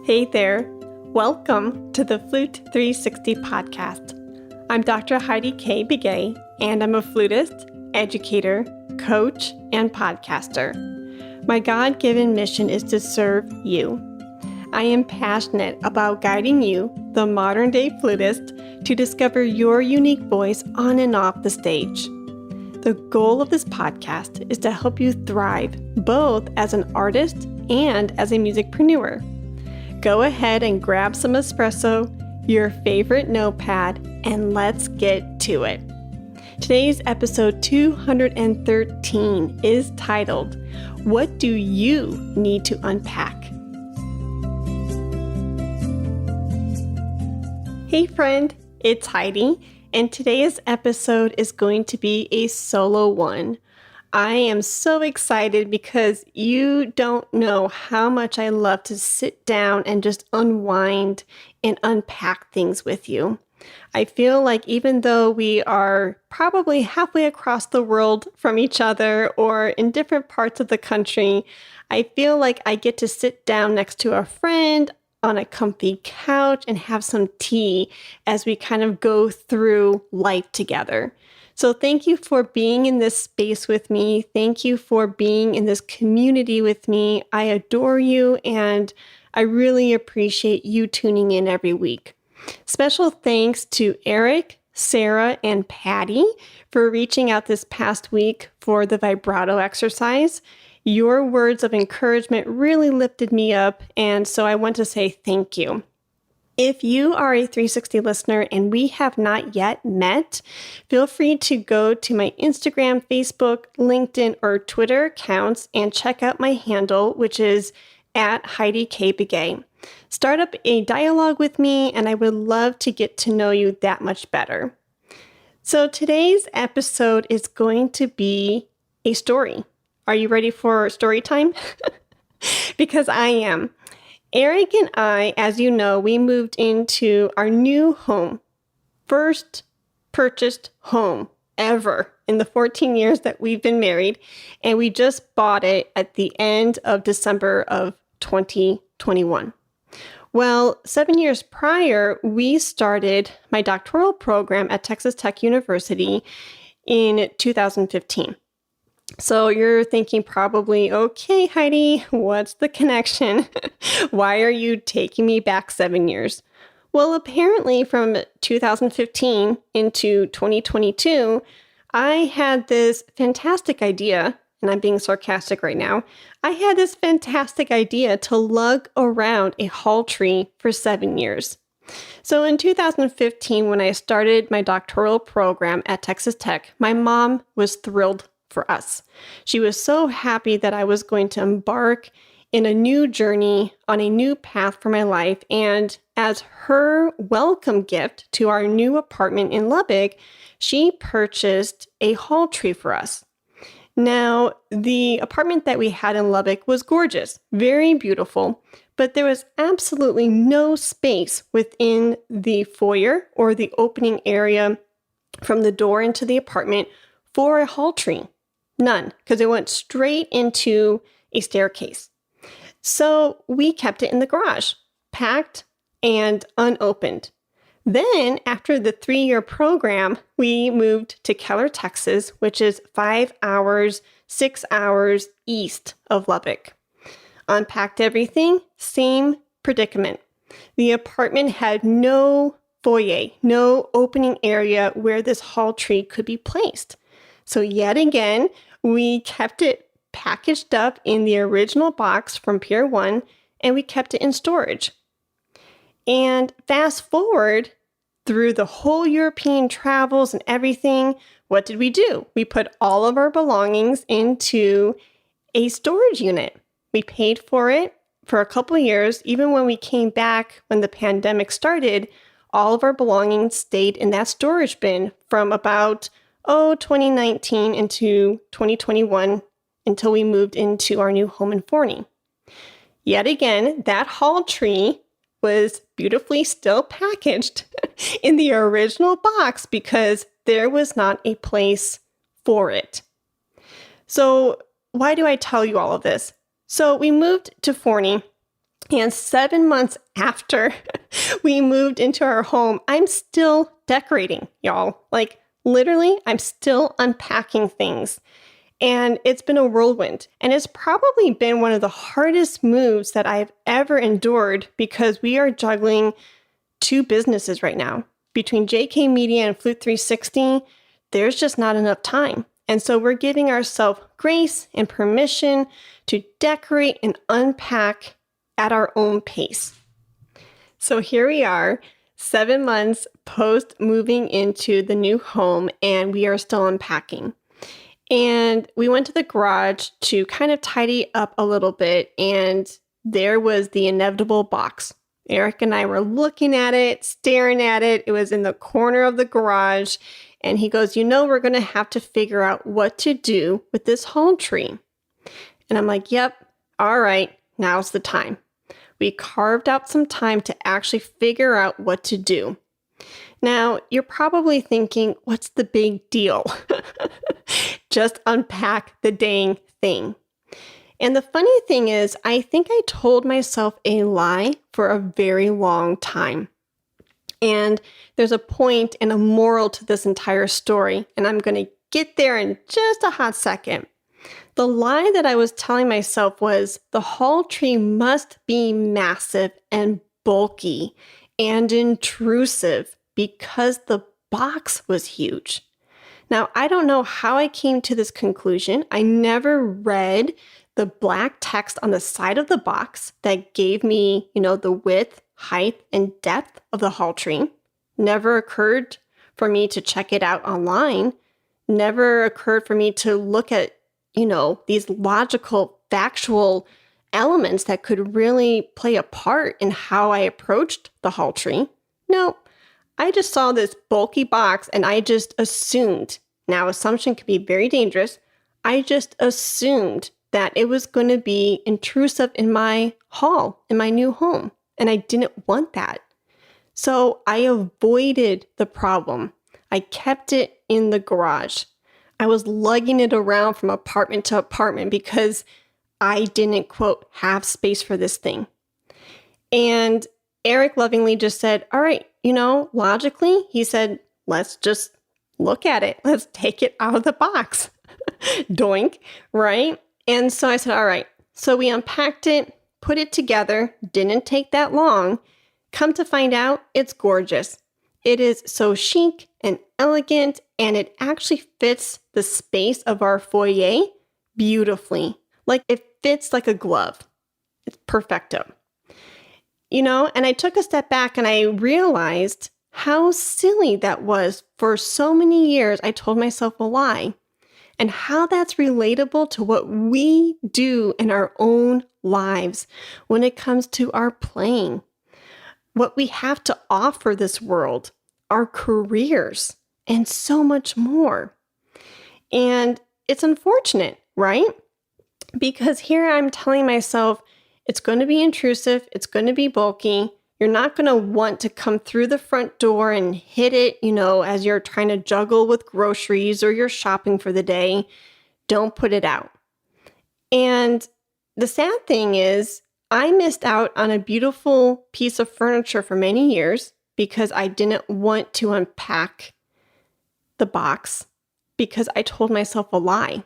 Hey there, welcome to the Flute 360 podcast. I'm Dr. Heidi K. Begay, and I'm a flutist, educator, coach, and podcaster. My God-given mission is to serve you. I am passionate about guiding you, the modern-day flutist, to discover your unique voice on and off the stage. The goal of this podcast is to help you thrive both as an artist and as a musicpreneur. Go ahead and grab some espresso, your favorite notepad, and let's get to it. Today's episode 213 is titled, What Do You Need to Unpack? Hey friend, it's Heidi, and today's episode is going to be a solo one. I am so excited because you don't know how much I love to sit down and just unwind and unpack things with you. I feel like even though we are probably halfway across the world from each other or in different parts of the country, I feel like I get to sit down next to a friend on a comfy couch and have some tea as we kind of go through life together. So thank you for being in this space with me. Thank you for being in this community with me. I adore you, and I really appreciate you tuning in every week. Special thanks to Eric, Sarah, and Patty for reaching out this past week for the vibrato exercise. Your words of encouragement really lifted me up, and so I want to say thank you. If you are a 360 listener and we have not yet met, feel free to go to my Instagram, Facebook, LinkedIn, or Twitter accounts and check out my handle, which is at Heidi K. Begay. Start up a dialogue with me, and I would love to get to know you that much better. So today's episode is going to be a story. Are you ready for story time? Because I am. Eric and I, as you know, we moved into our new home, first purchased home ever in the 14 years that we've been married, and we just bought it at the end of December of 2021. Well, 7 years prior, we started my doctoral program at Texas Tech University in 2015. So you're thinking probably, okay, Heidi, what's the connection? Why are you taking me back 7 years? Well, apparently from 2015 into 2022, I had this fantastic idea, and I'm being sarcastic right now. I had this fantastic idea to lug around a hall tree for 7 years. So in 2015, when I started my doctoral program at Texas Tech, my mom was thrilled for us. She was so happy that I was going to embark in a new journey on a new path for my life. And as her welcome gift to our new apartment in Lubbock, she purchased a hall tree for us. Now, the apartment that we had in Lubbock was gorgeous, very beautiful, but there was absolutely no space within the foyer or the opening area from the door into the apartment for a hall tree. None, because it went straight into a staircase. So we kept it in the garage, packed and unopened. Then, after the 3-year program, we moved to Keller, Texas, which is 5 hours, 6 hours east of Lubbock. Unpacked everything, same predicament. The apartment had no foyer, no opening area where this hall tree could be placed. So yet again, we kept it packaged up in the original box from Pier 1, and we kept it in storage. And fast forward through the whole European travels and everything, what did we do? We put all of our belongings into a storage unit. We paid for it for a couple of years. Even when we came back, when the pandemic started, all of our belongings stayed in that storage bin from about 2019 into 2021 until we moved into our new home in Forney. Yet again, that hall tree was beautifully still packaged in the original box because there was not a place for it. So why do I tell you all of this? So we moved to Forney And 7 months after we moved into our home, I'm still decorating, y'all. Like literally, I'm still unpacking things. And it's been a whirlwind. And it's probably been one of the hardest moves that I've ever endured because we are juggling 2 businesses right now. Between JK Media and Flute 360, there's just not enough time. And so we're giving ourselves grace and permission to decorate and unpack at our own pace. So here we are, 7 months post moving into the new home, and we are still unpacking. And we went to the garage to kind of tidy up a little bit, and there was the inevitable box. Eric and I were looking at it, staring at it. It was in the corner of the garage, and he goes, we're going to have to figure out what to do with this hall tree. And I'm like, yep, all right, now's the time. We carved out some time to actually figure out what to do. Now, you're probably thinking, what's the big deal? Just unpack the dang thing. And the funny thing is, I think I told myself a lie for a very long time. And there's a point and a moral to this entire story, and I'm going to get there in just a hot second. The lie that I was telling myself was the hall tree must be massive and bulky and intrusive because the box was huge. Now, I don't know how I came to this conclusion. I never read the black text on the side of the box that gave me, the width, height, and depth of the hall tree. Never occurred for me to check it out online. Never occurred for me to look at these logical, factual elements that could really play a part in how I approached the hall tree. No, I just saw this bulky box and I just assumed. Now, assumption can be very dangerous. I just assumed that it was going to be intrusive in my hall, in my new home. And I didn't want that. So I avoided the problem. I kept it in the garage. I was lugging it around from apartment to apartment because I didn't, quote, have space for this thing. And Eric lovingly just said, all right, logically, he said, let's just look at it. Let's take it out of the box. Doink, right? And so I said, all right. So we unpacked it, put it together. Didn't take that long. Come to find out, it's gorgeous. It is so chic and elegant, and it actually fits the space of our foyer beautifully. Like it fits like a glove. It's perfecto. And I took a step back and I realized how silly that was. For so many years, I told myself a lie. And how that's relatable to what we do in our own lives when it comes to our playing. What we have to offer this world, our careers, and so much more. And it's unfortunate, right? Because here I'm telling myself, it's going to be intrusive, it's going to be bulky, you're not going to want to come through the front door and hit it, as you're trying to juggle with groceries or you're shopping for the day. Don't put it out. And the sad thing is, I missed out on a beautiful piece of furniture for many years because I didn't want to unpack the box because I told myself a lie.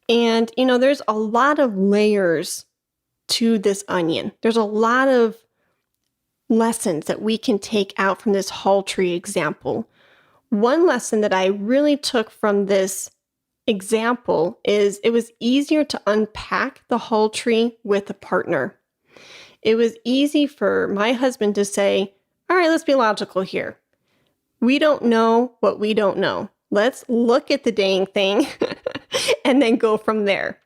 And, there's a lot of layers to this onion. There's a lot of lessons that we can take out from this hall tree example. One lesson that I really took from this example is it was easier to unpack the hall tree with a partner. It was easy for my husband to say, all right, let's be logical here. We don't know what we don't know. Let's look at the dang thing and then go from there.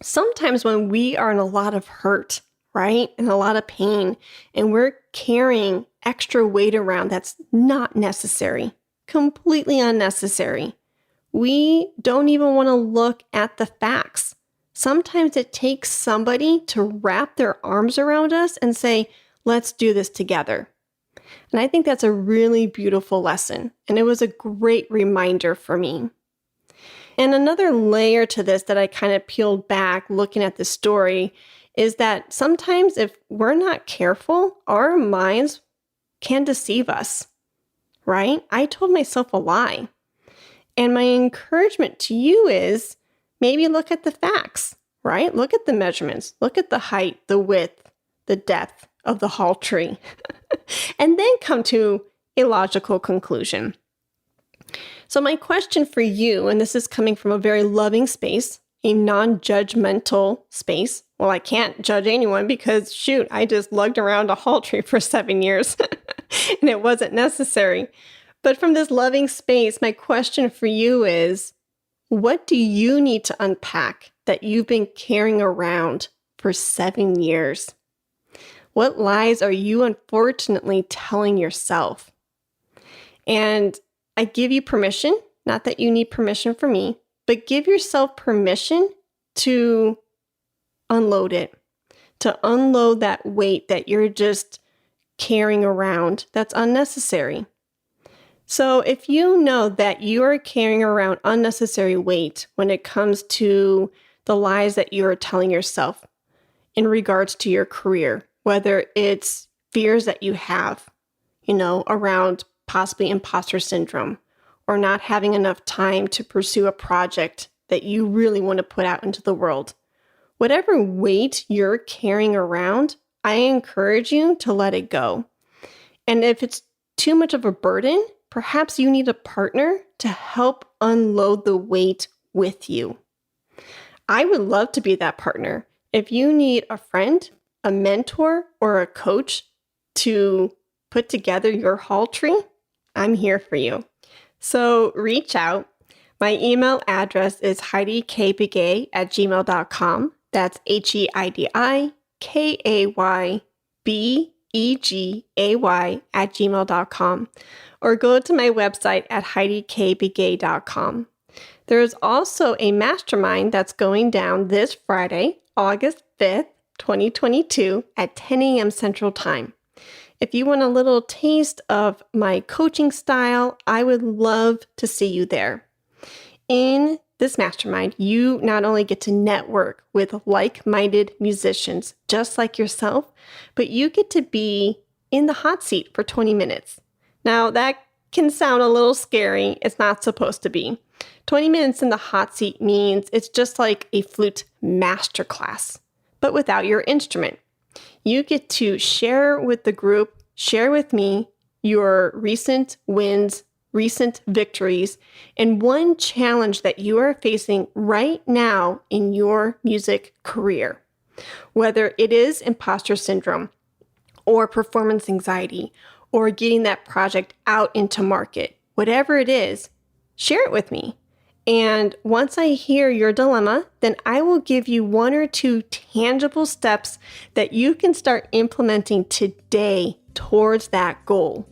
Sometimes when we are in a lot of hurt, right, and a lot of pain, and we're carrying extra weight around that's not necessary, completely unnecessary, we don't even want to look at the facts. Sometimes it takes somebody to wrap their arms around us and say, let's do this together. And I think that's a really beautiful lesson. And it was a great reminder for me. And another layer to this that I kind of peeled back looking at the story is that sometimes if we're not careful, our minds can deceive us, right? I told myself a lie. And my encouragement to you is maybe look at the facts, right? Look at the measurements, look at the height, the width, the depth of the hall tree, and then come to a logical conclusion. So my question for you, and this is coming from a very loving space, a non-judgmental space. Well, I can't judge anyone because shoot, I just lugged around a hall tree for 7 years and it wasn't necessary. But from this loving space, my question for you is, what do you need to unpack that you've been carrying around for 7 years? What lies are you unfortunately telling yourself? And I give you permission, not that you need permission from me, but give yourself permission to unload it, to unload that weight that you're just carrying around that's unnecessary. So if you know that you are carrying around unnecessary weight when it comes to the lies that you are telling yourself in regards to your career, whether it's fears that you have, around possibly imposter syndrome, or not having enough time to pursue a project that you really want to put out into the world. Whatever weight you're carrying around, I encourage you to let it go. And if it's too much of a burden, perhaps you need a partner to help unload the weight with you. I would love to be that partner. If you need a friend, a mentor, or a coach to put together your hall tree, I'm here for you. So reach out. My email address is heidikbegay@gmail.com. That's HEIDIKAYBEGAY@gmail.com. Or go to my website at heidikbegay.com. There is also a mastermind that's going down this Friday, August 5th, 2022 at 10 a.m. Central Time. If you want a little taste of my coaching style, I would love to see you there. In this mastermind, you not only get to network with like-minded musicians just like yourself, but you get to be in the hot seat for 20 minutes. Now, that can sound a little scary. It's not supposed to be. 20 minutes in the hot seat means it's just like a flute masterclass, but without your instrument. You get to share with the group, share with me your recent wins, recent victories, and one challenge that you are facing right now in your music career. Whether it is imposter syndrome or performance anxiety or getting that project out into market, whatever it is, share it with me. And once I hear your dilemma, then I will give you 1 or 2 tangible steps that you can start implementing today towards that goal.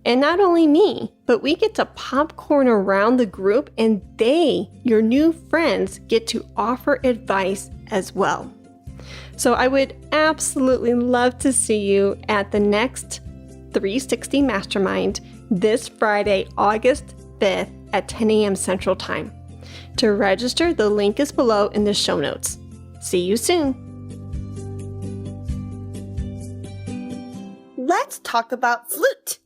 And not only me, but we get to popcorn around the group and they, your new friends, get to offer advice as well. So I would absolutely love to see you at the next 360 Mastermind this Friday, August 5th at 10 a.m. Central Time. To register, the link is below in the show notes. See you soon. Let's talk about Flute.